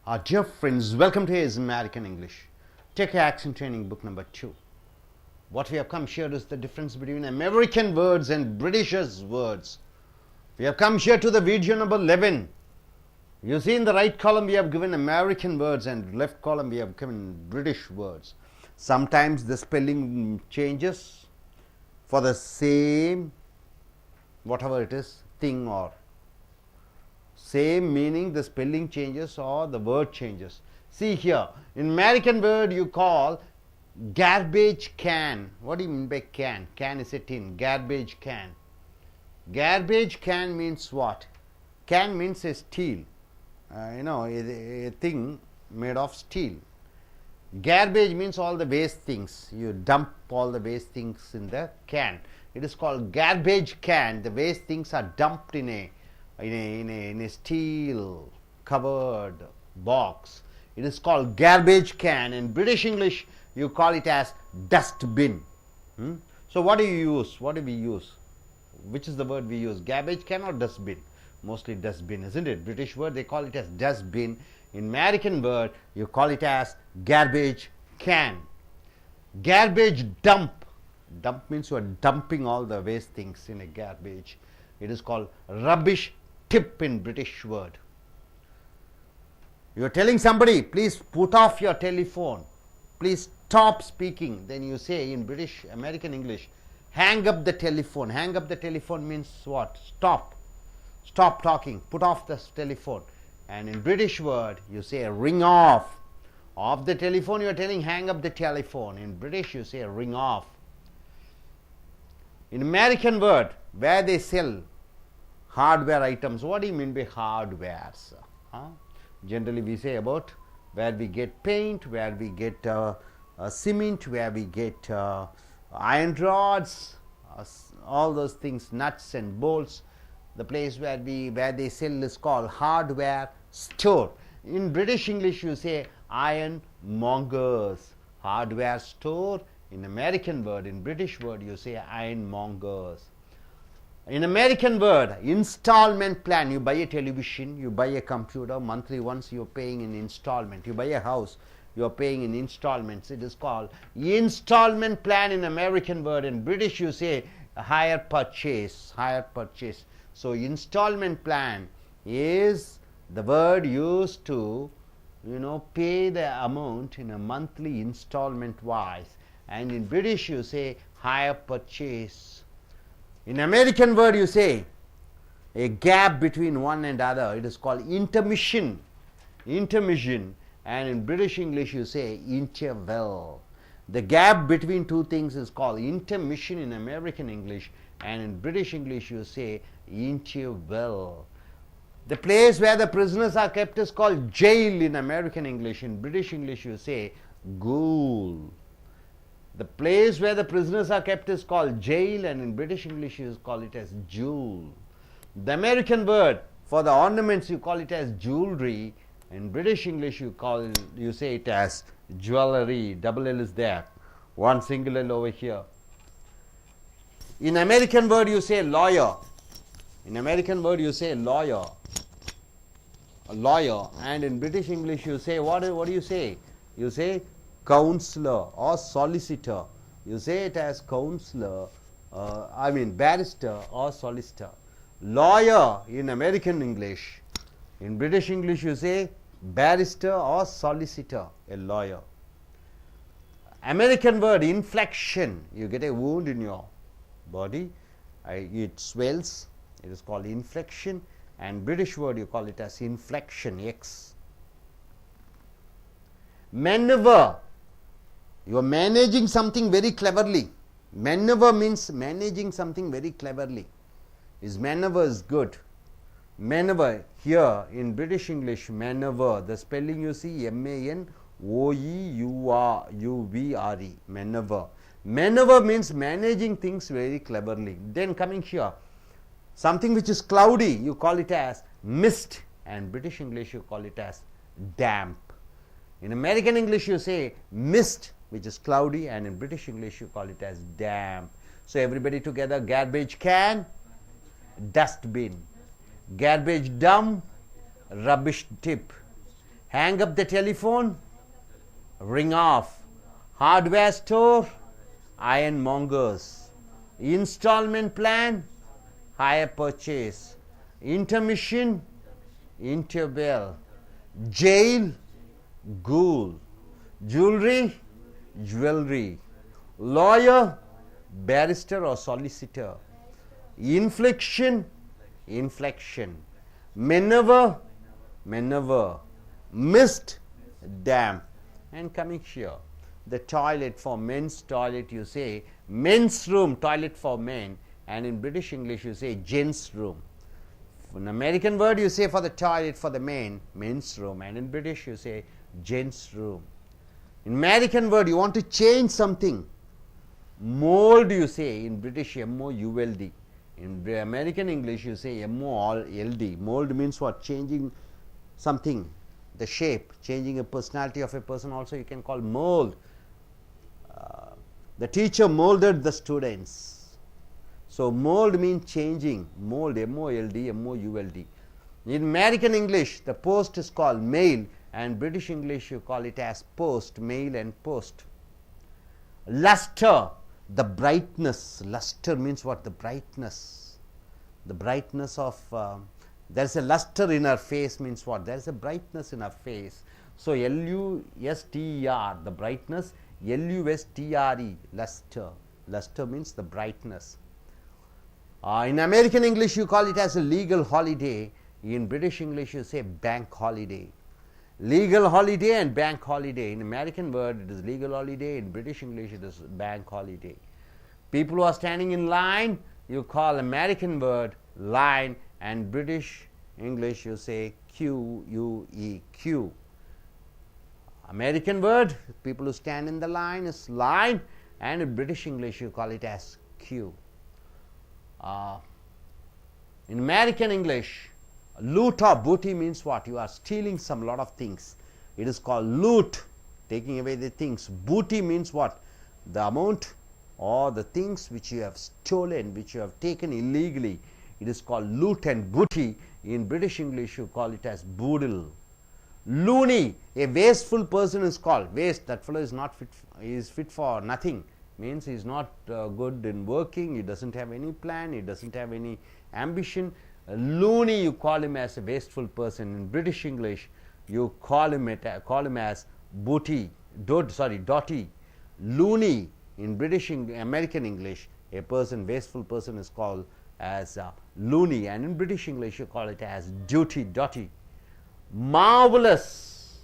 Dear friends, welcome to his American English. Take action training book number 2. What we have come here is the difference between American words and Britishers words. We have come here to the video number 11. You see in the right column we have given American words and left column we have given British words. Sometimes the spelling changes for the same whatever it is thing or same meaning, the spelling changes or the word changes. See here, in American word you call garbage can. What do you mean by can? Can is a tin. Garbage can. Garbage can means what? Can means a steel. A thing made of steel. Garbage means all the waste things. You dump all the waste things in the can. It is called garbage can. The waste things are dumped in a steel covered box. It is called garbage can. In British English you call it as dustbin. So what do you use? What do we use? Which is the word we use? Garbage can or dustbin? Mostly dustbin, isn't it? British word they call it as dustbin. In American word you call it as garbage can. Garbage dump. Dump means you are dumping all the waste things in a garbage. It is called rubbish tip in British word. You are telling somebody, please put off your telephone, please stop speaking. Then you say in British American English, hang up the telephone. Hang up the telephone means what? Stop. Stop talking. Put off the telephone. And in British word you say ring off. Off the telephone you are telling hang up the telephone. In British you say ring off. In American word where they sell hardware items, what do you mean by hardwares? Generally we say about where we get paint, where we get cement, where we get iron rods, all those things, nuts and bolts. The place where they sell is called hardware store. In British English you say iron mongers. Hardware store. In American word, in British word you say iron mongers. In American word, installment plan. You buy a television, you buy a computer, monthly once you are paying in installment. You buy a house, you are paying in installments. It is called installment plan in American word. In British you say hire purchase. Hire purchase. So installment plan is the word used to pay the amount in a monthly installment wise. And in British you say hire purchase. In American word you say a gap between one and other. It is called intermission. Intermission. And in British English you say interval. The gap between two things is called intermission in American English, and in British English you say interval. The place where the prisoners are kept is called jail in American English. In British English you say gaol. The place where the prisoners are kept is called jail, and in British English you call it as jewel. The American word for the ornaments you call it as jewelry. In British English you say it as jewelry. Double L is there. One single L over here. In American word you say lawyer. In American word you say lawyer. A lawyer. And in British English you say what do you say? You say counselor or solicitor. You say it as counselor, barrister or solicitor. Lawyer in American English. In British English you say barrister or solicitor, a lawyer. American word inflection. You get a wound in your body, it swells, it is called inflection. And British word you call it as inflection, X. Maneuver. You are managing something very cleverly. Maneuver means managing something very cleverly. His maneuver is good. Maneuver here in British English, maneuver, the spelling you see MANOEUVRE, maneuver. Maneuver means managing things very cleverly. Then coming here, something which is cloudy you call it as mist, and British English you call it as damp. In American English you say mist, which is cloudy, and in British English you call it as damp. So everybody together, garbage can, dustbin. Garbage dump, rubbish tip. Hang up the telephone, ring off. Hardware store, ironmongers. Installment plan, hire purchase. Intermission, interval. Jail, ghoul. Jewelry, jewelry. Lawyer, barrister or solicitor. Infliction, inflection. Maneuver, maneuver. Mist, damp. And coming here, the toilet, for men's toilet you say men's room, toilet for men, and in British English you say gents room. In American word you say for the toilet for the men, men's room, and in British you say gents room. In American word you want to change something, mold you say, in British M-O-U-L-D. In American English you say M-O-L-D. Mold means what? Changing something, the shape, changing a personality of a person also you can call mold. The teacher molded the students. So mold means changing, mold, M-O-L-D, M-O-U-L-D. In American English the post is called mail, and British English you call it as post, mail and post. Luster, the brightness. Luster means what? The brightness. The brightness of there is a luster in her face means what? There is a brightness in her face. So L-U-S-T-E-R, the brightness. L-U-S-T-R-E, luster. Luster means the brightness. In American English you call it as a legal holiday. In British English you say bank holiday. Legal holiday and bank holiday. In American word it is legal holiday, in British English it is bank holiday. People who are standing in line you call American word line, and British English you say Q-U-E, queue. American word, people who stand in the line is line, and in British English you call it as queue. In American English, loot or booty means what? You are stealing some lot of things. It is called loot, taking away the things. Booty means what? The amount or the things which you have stolen, which you have taken illegally. It is called loot and booty. In British English you call it as boodle. Loony, a wasteful person is called. Waste, that fellow is not fit, is fit for nothing. Means he is not good in working, he doesn't have any plan, he doesn't have any ambition. Loony, you call him as a wasteful person. In British English you call him as booty, dotty. Loony, in American English a person, wasteful person is called as loony, and in British English you call it as dotty. Marvelous,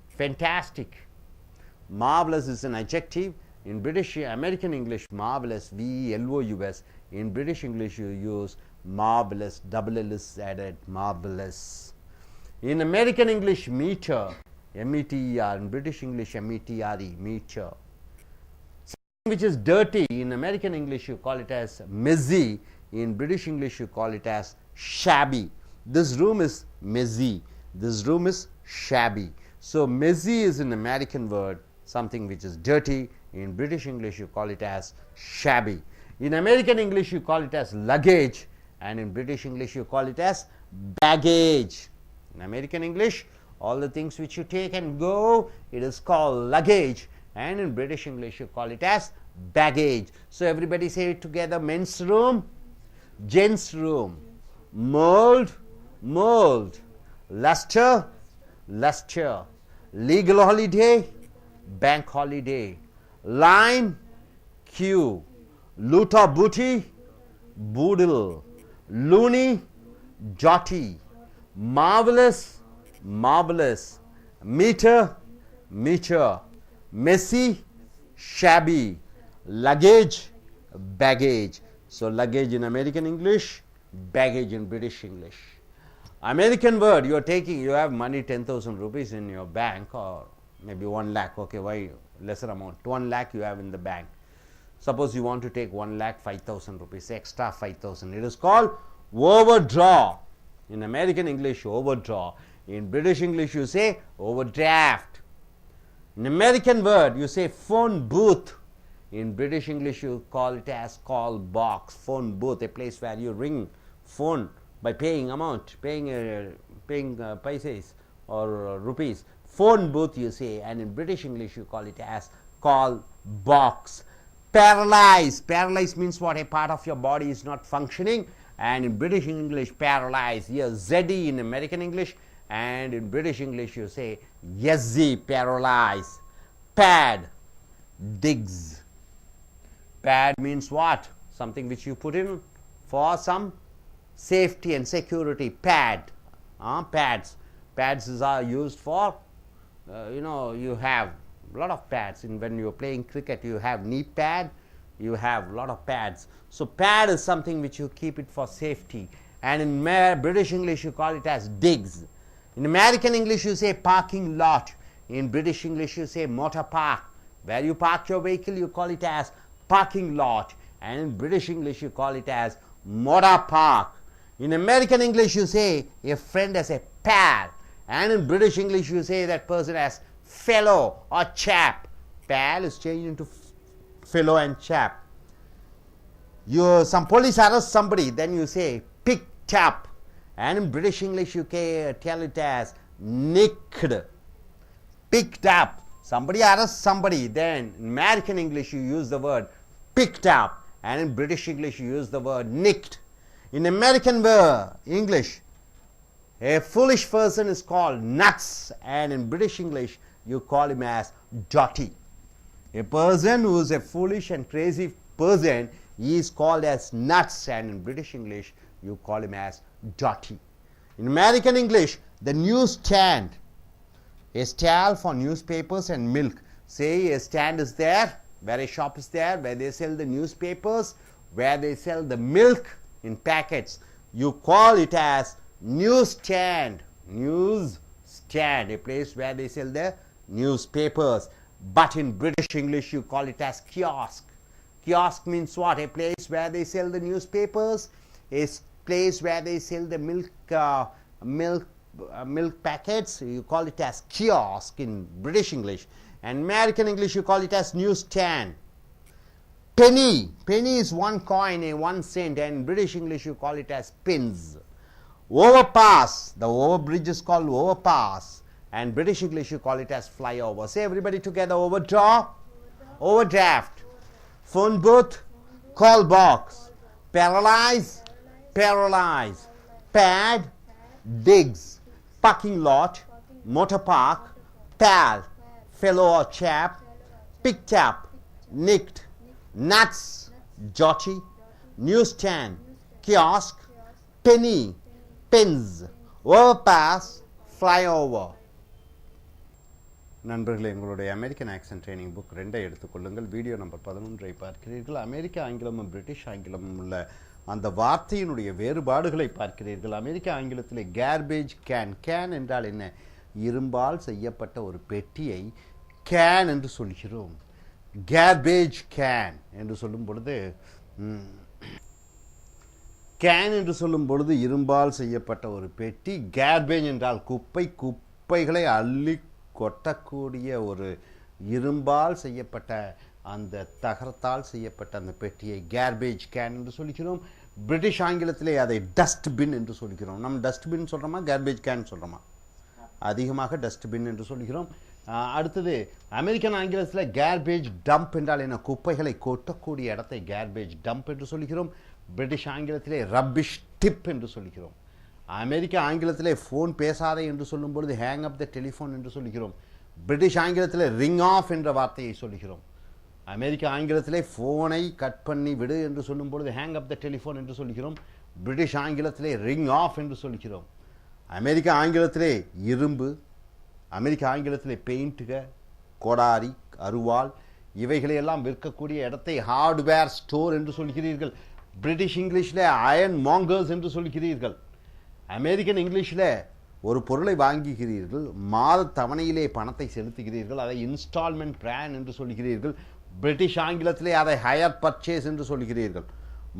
fantastic. Marvelous is an adjective. In American English marvelous, V-E-L-O-U-S. In British English you use marvelous, double L is added, marvelous. In American English meter, M-E-T-E-R. In British English M-E-T-R-E, meter. Something which is dirty, in American English you call it as messy. In British English you call it as shabby. This room is messy, this room is shabby. So messy is an American word, something which is dirty. In British English you call it as shabby. In American English you call it as luggage, and in British English you call it as baggage. In American English all the things which you take and go, it is called luggage, and in British English you call it as baggage. So everybody say it together: men's room, gents room, mold, mold, luster, luster, legal holiday, bank holiday, line, queue, loot or booty, boodle, loony, dotty, marvelous, marvelous, meter, meter, messy, shabby, luggage, baggage. So luggage in American English, baggage in British English. American word, you are taking, you have money 10,000 rupees in your bank, or maybe 1 lakh, okay, why lesser amount, 1 lakh you have in the bank. Suppose you want to take 1 lakh 5,000 rupees, extra 5,000. It is called overdraw. In American English, overdraw. In British English, you say overdraft. In American word, you say phone booth. In British English, you call it as call box, phone booth, a place where you ring phone by paying amount, paying paisas or rupees. Phone booth you say, and in British English you call it as call box. Paralyze. Paralyze means what? A part of your body is not functioning, and in British English paralyze. Yes, ZD in American English, and in British English you say YZ, paralyze. Pad, digs. Pad means what? Something which you put in for some safety and security. Pad. Pads. Pads are used for, you have a lot of pads. When you are playing cricket, you have knee pad, you have a lot of pads. So pad is something which you keep it for safety. And in British English, you call it as digs. In American English, you say parking lot. In British English, you say motor park. Where you park your vehicle, you call it as parking lot. And in British English, you call it as motor park. In American English, you say a friend as a pal. And in British English, you say that person as fellow or chap. Pal is changed into fellow and chap. Some police arrest somebody, then you say picked up. And in British English, you can tell it as nicked. Picked up. Somebody arrests somebody, then in American English, you use the word picked up. And in British English, you use the word nicked. In American English, a foolish person is called nuts, and in British English, you call him as dotty. A person who is a foolish and crazy person is called as nuts, and in British English, you call him as dotty. In American English, the newsstand, a stall for newspapers and milk. Say a stand is there, where a shop is there, where they sell the newspapers, where they sell the milk in packets. You call it as newsstand. Newsstand, a place where they sell the newspapers. But in British English, you call it as kiosk. Kiosk means what? A place where they sell the newspapers, a place where they sell the milk packets. You call it as kiosk in British English. And American English, you call it as newsstand. Penny. Penny is 1 coin, a 1 cent, and in British English, you call it as pence. Overpass. The overbridge is called overpass. And British English, you call it as flyover. Say everybody together, overdraw, overdraft. Phone booth, call box. Paralyze, paralyze. Pad, digs. Parking lot, motor park. Pal, fellow or chap. Picked up, nicked. Nuts, jotty. Newsstand, kiosk. Penny, pens. Overpass, flyover. நண்பர்களே, எங்களுடைய American accent training book 2 எடுத்துக்கொள்ளுங்கள். Video number 11 பார்க்கிறீர்கள். அமெரிக்க ஆங்கிலமும் British ஆங்கிலமும் உள்ள அந்த வார்த்தையினுடைய வேறுபாடுகளை பார்க்கிறீர்கள். அமெரிக்க ஆங்கிலத்திலே கேர்பேஜ் கேன் என்றால் என்ன? இரும்பால் செய்யப்பட்ட ஒரு பெட்டியை கேன் என்று சொல்கிறோம். கேர்பேஜ் கேன் என்று சொல்லும் பொழுது இரும்பால் செய்யப்பட்ட ஒரு பெட்டி. கேர்பேஜ் என்றால் குப்பைகளை அள்ளி கொட்டக்கூடிய ஒரு இரும்பால் செய்யப்பட்ட அந்த தகரத்தால் செய்யப்பட்ட அந்த பெட்டியை கேர்பேஜ் கேன் என்று சொல்கிறோம். பிரிட்டிஷ் ஆங்கிலத்திலே அதை டஸ்ட்பின் என்று சொல்கிறோம். நம்ம டஸ்ட்பின் சொல்கிறோமா, கேர்பேஜ் கேன் சொல்கிறோமா? அதிகமாக டஸ்ட்பின் என்று சொல்கிறோம். அடுத்தது அமெரிக்கன் ஆங்கிலத்தில் கேர்பேஜ் டம்ப் என்றால் என்ன? குப்பைகளை கொட்டக்கூடிய இடத்தை கேர்பேஜ் டம்ப் என்று சொல்கிறோம். பிரிட்டிஷ் ஆங்கிலத்திலே ரப்பிஷ் டிப் என்று சொல்கிறோம். அமெரிக்க ஆங்கிலத்திலே ஃபோன் பேசாதே என்று சொல்லும் பொழுது ஹேங் அப் த டெலிஃபோன் என்று சொல்கிறோம். பிரிட்டிஷ் ஆங்கிலத்திலே ரிங் ஆஃப் என்ற வார்த்தையை சொல்கிறோம். அமெரிக்க ஆங்கிலத்திலே ஃபோனை கட் பண்ணி விடு என்று சொல்லும் பொழுது ஹேங் அப் த டெலிஃபோன் என்று சொல்கிறோம். பிரிட்டிஷ் ஆங்கிலத்திலே ரிங் ஆஃப் என்று சொல்கிறோம். அமெரிக்க ஆங்கிலத்திலே இரும்பு, அமெரிக்க ஆங்கிலத்திலே பெயிண்ட்டுக, கோடாரி, அருவாள் இவைகளையெல்லாம் விற்கக்கூடிய இடத்தை ஹார்ட்வேர் ஸ்டோர் என்று சொல்கிறீர்கள். பிரிட்டிஷ் இங்கிலீஷில் அயர்ன் மாங்கர்ஸ் என்று சொல்கிறீர்கள். அமெரிக்கன் இங்கிலீஷில் ஒரு பொருளை வாங்குகிறீர்கள், மாத தவணையிலே பணத்தை செலுத்துகிறீர்கள், அதை இன்ஸ்டால்மெண்ட் பிளான் என்று சொல்கிறீர்கள். பிரிட்டிஷ் ஆங்கிலத்திலே அதை ஹையர் பர்ச்சேஸ் என்று சொல்கிறீர்கள்.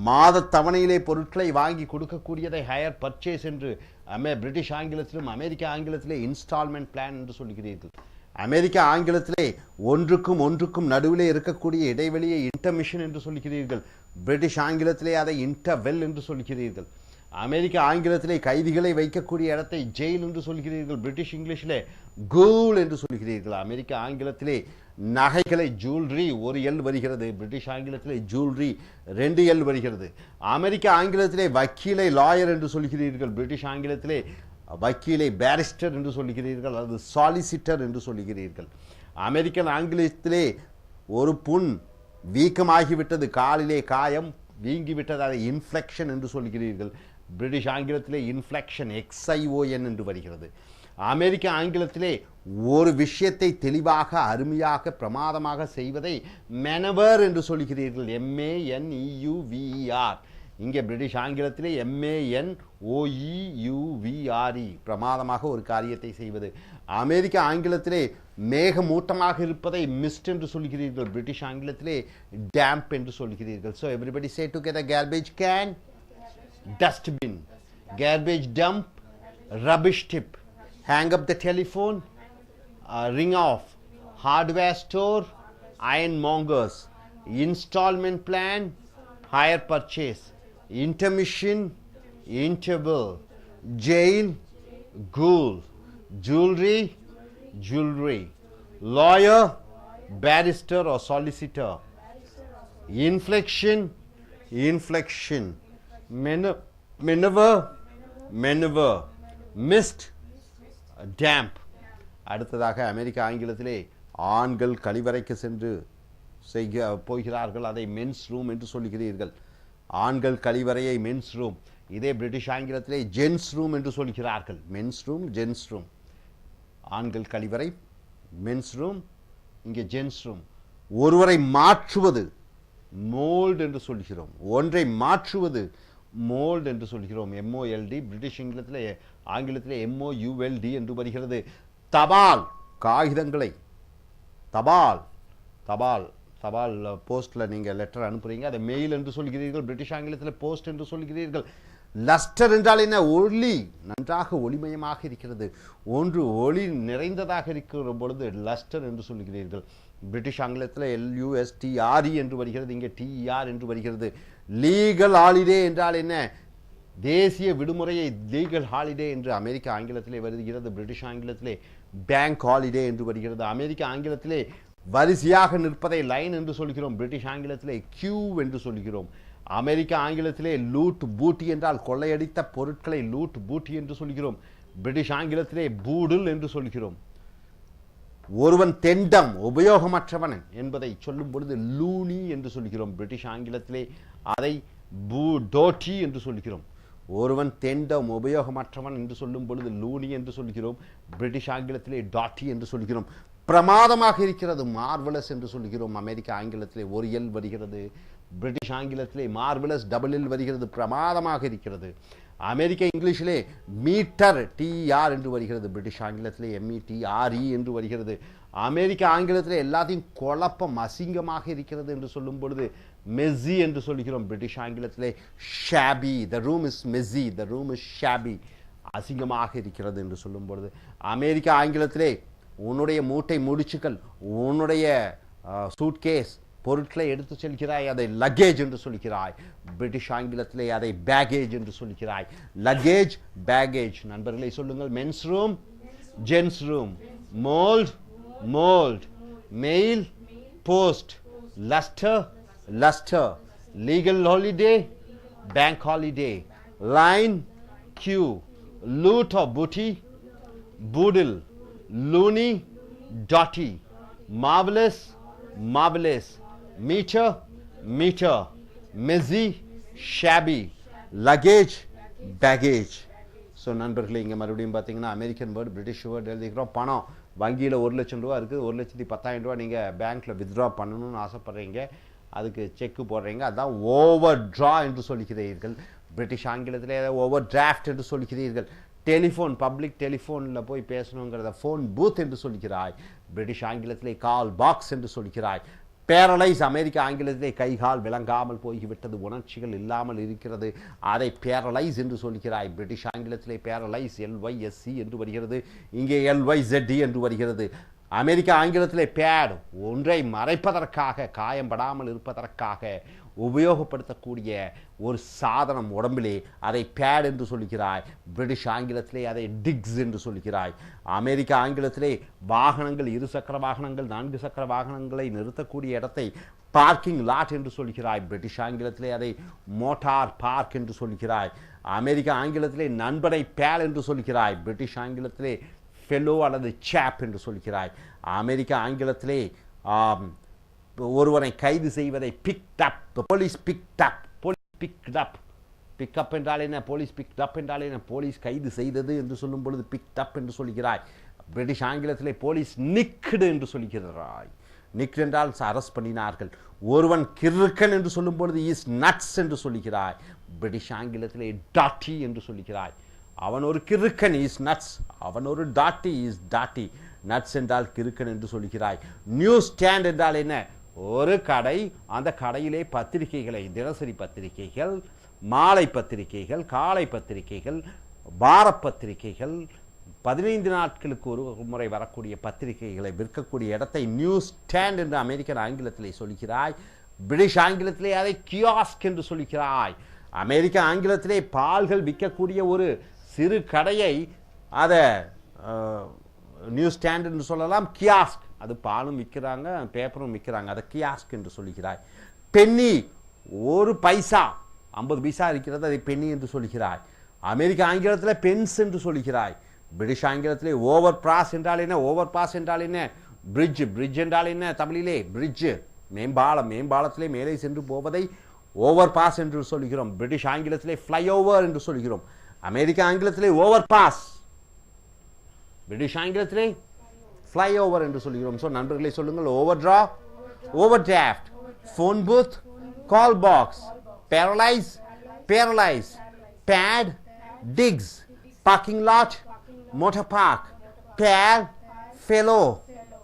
மாத தவணையிலே பொருட்களை வாங்கி கொடுக்கக்கூடியதை ஹையர் பர்ச்சேஸ் என்று பிரிட்டிஷ் ஆங்கிலத்திலும் அமெரிக்க ஆங்கிலத்திலே இன்ஸ்டால்மெண்ட் பிளான் என்று சொல்கிறீர்கள். அமெரிக்க ஆங்கிலத்திலே ஒன்றுக்கும் நடுவிலே இருக்கக்கூடிய இடைவெளியை இன்டர்மிஷன் என்று சொல்கிறீர்கள். பிரிட்டிஷ் ஆங்கிலத்திலே அதை இன்டர்வெல் என்று சொல்கிறீர்கள். அமெரிக்க ஆங்கிலத்திலே கைதிகளை வைக்கக்கூடிய இடத்தை ஜெயில் என்று சொல்கிறீர்கள். பிரிட்டிஷ் இங்கிலீஷிலே கூல் என்று சொல்கிறீர்கள். அமெரிக்க ஆங்கிலத்திலே நகைகளை ஜூவல்லரி ஒரு எல் வருகிறது. பிரிட்டிஷ் ஆங்கிலத்திலே ஜூவல்லரி 2 எல் வருகிறது. அமெரிக்க ஆங்கிலத்திலே வக்கீலை லாயர் என்று சொல்கிறீர்கள். பிரிட்டிஷ் ஆங்கிலத்திலே வக்கீலை பேரிஸ்டர் என்று சொல்கிறீர்கள், அல்லது சாலிசிட்டர் என்று சொல்கிறீர்கள். அமெரிக்கன் ஆங்கிலத்திலே ஒரு புண் வீக்கமாகிவிட்டது, காலிலே காயம் வீங்கிவிட்டது, அதை இன்ஃப்ளெக்ஷன் என்று சொல்கிறீர்கள். பிரிட்டிஷ் ஆங்கிலத்திலே இன்ஃப்ளெக்ஷன் XION என்று வருகிறது. அமெரிக்க ஆங்கிலத்திலே ஒரு விஷயத்தை தெளிவாக அருமையாக பிரமாதமாக செய்வதை மெனவர் என்று சொல்கிறீர்கள். MANEUVER. இங்கே பிரிட்டிஷ் ஆங்கிலத்திலே MANOEUVRE, பிரமாதமாக ஒரு காரியத்தை செய்வது. அமெரிக்க ஆங்கிலத்திலே மேகமூட்டமாக இருப்பதை மிஸ்ட் என்று சொல்கிறீர்கள். பிரிட்டிஷ் ஆங்கிலத்திலே டேம்ப் என்று சொல்கிறீர்கள். So everybody say together: garbage can, dustbin, garbage dump, rubbish tip, hang up the telephone, ring off, hardware store, ironmongers, installment plan, hire purchase, intermission, interval, jail, ghoul, jewelry, lawyer, barrister or solicitor, inflection, maneuver, mist, damp. அடுத்ததாக அமெரிக்க ஆங்கிலத்திலே ஆண்கள் கழிவறைக்கு சென்று போகிறார்கள், அதை men's room என்று சொல்கிறீர்கள். ஆண்கள் கழிவறையை மென்ஸ் ரூம். இதே பிரிட்டிஷ் ஆங்கிலத்திலே ஜென்ஸ் ரூம் என்று சொல்கிறார்கள். Men's room, gents room. ஆண்கள் கழிவறை மென்ஸ் ரூம், இங்கே ஜென்ஸ் ரூம். ஒருவரை மாற்றுவது மோல்ட் என்று சொல்கிறோம். ஒன்றை மாற்றுவது மோல்ட் என்று சொல்கிறோம். MOLD. பிரிட்டிஷ் ஆங்கிலத்திலே MOULD என்று வருகிறது. தபால், காகிதங்களை தபால் போஸ்ட்டில் நீங்கள் லெட்டர் அனுப்புகிறீங்க, அதை மெயில் என்று சொல்கிறீர்கள். பிரிட்டிஷ் ஆங்கிலத்தில் போஸ்ட் என்று சொல்கிறீர்கள். லஸ்டர் என்றால் என்ன? ஒளி, நன்றாக ஒளிமயமாக இருக்கிறது, ஒன்று ஒளி நிறைந்ததாக இருக்கிற பொழுது லஸ்டர் என்று சொல்கிறீர்கள். பிரிட்டிஷ் ஆங்கிலத்தில் LUSTRE என்று வருகிறது, இங்கே TER என்று வருகிறது. லீகல் ஹாலிடே என்றால் என்ன? தேசிய விடுமுறையை லீகல் ஹாலிடே என்று அமெரிக்க ஆங்கிலத்திலே வருகிறது. பிரிட்டிஷ் ஆங்கிலத்திலே பேங்க் ஹாலிடே என்று வருகிறது. அமெரிக்க ஆங்கிலத்திலே வரிசையாக நிற்பதை லைன் என்று சொல்கிறோம். பிரிட்டிஷ் ஆங்கிலத்திலே கியூ என்று சொல்கிறோம். அமெரிக்க ஆங்கிலத்திலே லூட் பூட்டி என்றால் கொள்ளையடித்த பொருட்களை லூட் பூட்டி என்று சொல்கிறோம். பிரிட்டிஷ் ஆங்கிலத்திலே பூடில் என்று சொல்கிறோம். ஒருவன் தெண்டம், உபயோகமற்றவன் என்பதை சொல்லும் பொழுது லூனி என்று சொல்கிறோம். பிரிட்டிஷ் ஆங்கிலத்திலே அதை டோட்டி என்று சொல்கிறோம். ஒருவன் தெண்டம், உபயோகமற்றவன் என்று சொல்லும் பொழுது லூனி என்று சொல்கிறோம். பிரிட்டிஷ் ஆங்கிலத்திலே டாட்டி என்று சொல்கிறோம். பிரமாதமாக இருக்கிறது, மார்வலஸ் என்று சொல்கிறோம். அமெரிக்க ஆங்கிலத்திலே ஒரு எல் வருகிறது. பிரிட்டிஷ் ஆங்கிலத்திலே மார்வலஸ் டபுள் எல் வருகிறது, பிரமாதமாக இருக்கிறது. அமெரிக்க இங்கிலீஷிலே மீட்டர் TR என்று வருகிறது. பிரிட்டிஷ் ஆங்கிலத்திலே METRE என்று வருகிறது. அமெரிக்க ஆங்கிலத்திலே எல்லாத்தையும் குழப்பம், அசிங்கமாக இருக்கிறது என்று சொல்லும் பொழுது மெஸ்ஸி என்று சொல்கிறோம். பிரிட்டிஷ் ஆங்கிலத்திலே shabby, the room is messy, the room is shabby, அசிங்கமாக இருக்கிறது என்று சொல்லும் பொழுது. அமெரிக்க ஆங்கிலத்திலே உன்னுடைய மூட்டை முடிச்சுக்கள், உன்னுடைய சூட்கேஸ், பொருட்களை எடுத்து செல்கிறாய், அதை லக்கேஜ் என்று சொல்கிறாய். பிரிட்டிஷ் ஆங்கிலத்திலே அதை பேகேஜ் என்று சொல்கிறாய். Luggage, baggage. நண்பர்களை சொல்லுங்கள். Men's room, gents room. Mould, mail, post. Lustre, legal holiday, bank holiday. Line, queue. Loot or booty, boodle. loony, dotty. Marvelous, meter, messy, shabby. luggage, baggage. So நண்பர்களே, இங்கே மறுபடியும் பார்த்தீங்கன்னா அமெரிக்கன் வேர்டு, பிரிட்டிஷ் வேர்டு எழுதிக்கிறோம். பணம் வங்கியில் 1 லட்சம் ரூபா இருக்குது, 1,10,000 ரூபா நீங்கள் பேங்க்கில் வித்ட்ரா பண்ணணும்னு ஆசைப்பட்றீங்க, அதுக்கு செக்கு போடுறீங்க, அதுதான் ஓவர் ட்ரா என்று சொல்கிறீர்கள். பிரிட்டிஷ் ஆங்கிலத்திலே ஓவர் டிராஃப்ட் என்று சொல்கிறீர்கள். டெலிஃபோன், பப்ளிக் டெலிஃபோனில் போய் பேசணுங்கிறத ஃபோன் பூத் என்று சொல்கிறாய். பிரிட்டிஷ் ஆங்கிலத்திலே கால் பாக்ஸ் என்று சொல்கிறாய். பேரலைஸ், அமெரிக்க ஆங்கிலத்திலே கைகால் விளங்காமல் போய்விட்டது, உணர்ச்சிகள் இல்லாமல் இருக்கிறது, அதை பேரலைஸ் என்று சொல்கிறாய். பிரிட்டிஷ் ஆங்கிலத்திலே பேரலைஸ் LYSC என்று வருகிறது, இங்கே LYZD என்று வருகிறது. அமெரிக்க ஆங்கிலத்திலே பேட் ஒன்றை மறைப்பதற்காக, காயம்படாமல் இருப்பதற்காக உபயோகப்படுத்தக்கூடிய ஒரு சாதனம் உடம்பிலே, அதை பேட் என்று சொல்கிறாய். பிரிட்டிஷ் ஆங்கிலத்திலே அதை டிக்ஸ் என்று சொல்கிறாய். அமெரிக்க ஆங்கிலத்திலே வாகனங்கள், 2 சக்கர வாகனங்கள், 4 சக்கர வாகனங்களை நிறுத்தக்கூடிய இடத்தை பார்க்கிங் லாட் என்று சொல்கிறாய். பிரிட்டிஷ் ஆங்கிலத்திலே அதை மோட்டார் பார்க் என்று சொல்கிறாய். அமெரிக்க ஆங்கிலத்திலே நண்பனை பேல் என்று சொல்கிறாய். பிரிட்டிஷ் ஆங்கிலத்திலே ஃபெலோ அல்லது சாப் என்று சொல்கிறாய். அமெரிக்க ஆங்கிலத்திலே ஒருவனை கைது செய்வதை picked up, police picked up, police picked up. Pickup என்றால் என்ன, போலீஸ் பிக்ட் அப் என்றால் என்ன, போலீஸ் கைது செய்தது என்று சொல்லும் பொழுது பிக்ட் அப் என்று சொல்கிறாய். பிரிட்டிஷ் ஆங்கிலத்திலே போலீஸ் நிக்டு என்று சொல்கிறாய். நிக்டு என்றால் அரெஸ்ட் பண்ணினார்கள். ஒருவன் கிறுக்கன் என்று சொல்லும் பொழுது இஸ் நட்ஸ் என்று சொல்கிறாய். பிரிட்டிஷ் ஆங்கிலத்திலே டாட்டி என்று சொல்கிறாய். அவன் ஒரு கிறுக்கன், இஸ் நட்ஸ். அவன் ஒரு டாட்டி, இஸ் டாட்டி. நட்ஸ் என்றால் கிறுக்கன் என்று சொல்கிறாய். நியூஸ் ஸ்டாண்ட் என்றால் என்ன, ஒரு கடை, அந்த கடையிலே பத்திரிகைகளை, தினசரி பத்திரிகைகள், மாலை பத்திரிகைகள், காலை பத்திரிகைகள், வார பத்திரிகைகள், 15 நாட்களுக்கு ஒரு முறை வரக்கூடிய பத்திரிகைகளை விற்கக்கூடிய இடத்தை நியூஸ் ஸ்டாண்ட் என்று அமெரிக்கன் ஆங்கிலத்திலே சொல்கிறாய். பிரிட்டிஷ் ஆங்கிலத்திலே அதை கியாஸ்க் என்று சொல்கிறாய். அமெரிக்க ஆங்கிலத்திலே பால்கள் விற்கக்கூடிய ஒரு சிறு கடையை அதை நியூஸ் ஸ்டாண்ட் என்று சொல்லலாம். கியாஸ்க், அது பாலும் விற்கிறாங்க, பேப்பரும் விற்கிறாங்க, அதை கியாஸ்க் என்று சொல்கிறாய். பென்னி, ஒரு பைசா, 50 பைசா இருக்கிறது, அதை பென்னி என்று சொல்கிறாய். அமெரிக்க ஆங்கிலத்தில் பென்ஸ் என்று சொல்கிறாய். பிரிட்டிஷ் ஆங்கிலத்திலே ஓவர் பாஸ் என்றால் என்ன, ஓவர் பாஸ் என்றால் என்ன, பிரிட்ஜ், பிரிட்ஜ் என்றால் என்ன தமிழிலே, பிரிட்ஜ் மேம்பாலம், மேம்பாலத்திலே மேலே சென்று போவதை ஓவர் பாஸ் என்று சொல்கிறோம். பிரிட்டிஷ் ஆங்கிலத்திலே ஃப்ளைஓவர் என்று சொல்கிறோம். அமெரிக்க ஆங்கிலத்திலே ஓவர் பாஸ், பிரிட்டிஷ் ஆங்கிலத்திலே ஃப்ளைஓவர் என்று சொல்கிறோம். ஸோ நண்பர்களை சொல்லுங்கள், overdraw, overdraft, phone booth, call box, paralyse, paralyse, pad, digs, parking lot, motor park, pair, fellow,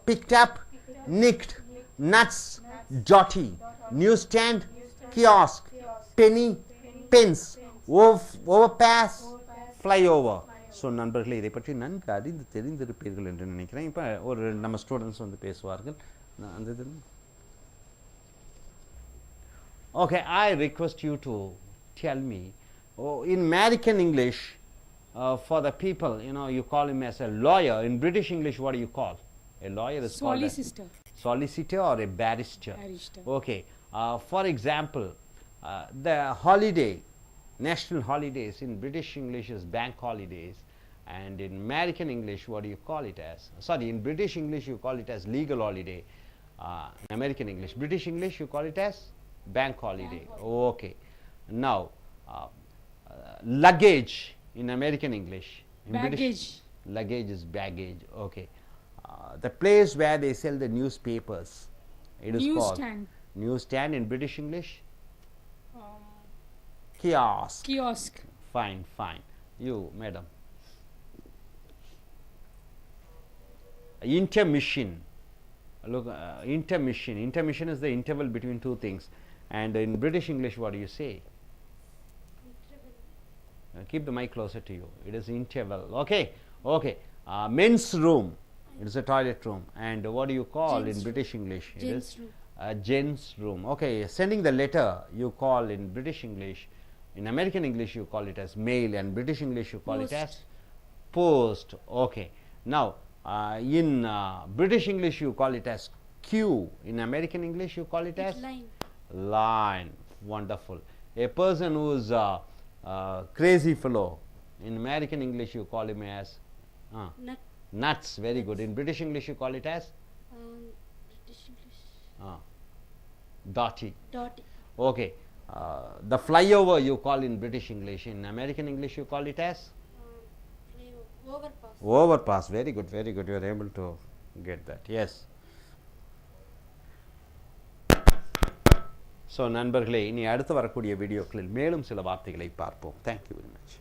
picked up, nicked, nuts, dotty, newsstand, kiosk, penny, pence, overpass, flyover. So நண்பர்களே, இதை பற்றி நன்கு அறிந்து தெரிந்திருப்பீர்கள் என்று நினைக்கிறேன். இப்போ ஒரு நம்ம ஸ்டூடெண்ட்ஸ் வந்து பேசுவார்கள். அந்த இது okay, I request you to tell me in American English, for the people, you call him as a lawyer. In British English, what do you call? A lawyer is called a solicitor or a barrister. Okay. For example, the holiday, national holidays in British English is bank holidays, and in American English, what do you call it as? Sorry, in British English, you call it as legal holiday. In American English, British English, you call it as bank holiday. Okay. Now, luggage in American English. In baggage. British, luggage is baggage. Okay. The place where they sell the newspapers, it is called newsstand. In British English, kiosk. Kiosk. Fine, fine. You, madam. Intermission. Look, intermission. Intermission is the interval between two things. And in British English, what do you say? Keep the mic closer to you. It is interval. Okay. Okay. Men's room. It is a toilet room. And what do you call gents in British English? It is gents room. Okay. Sending the letter, you call in British English. In American English, you call it as mail, and British English, you call post. it as post. Okay. Now, in British English, you call it as queue. In American English, you call it as line. Line. Wonderful. A person who is crazy fellow. In American English, you call him as nuts. Very good. In British English, you call it as British English. dotty. Dotty. Okay. The flyover you call in British English. In American English, you call it as Overpass. overpass. Very good. Very good. You are able to get that. Yes. So நண்பர்களே, இனி அடுத்து வரக்கூடிய வீடியோக்களில் மேலும் சில வார்த்தைகளை பார்ப்போம். Thank you very much.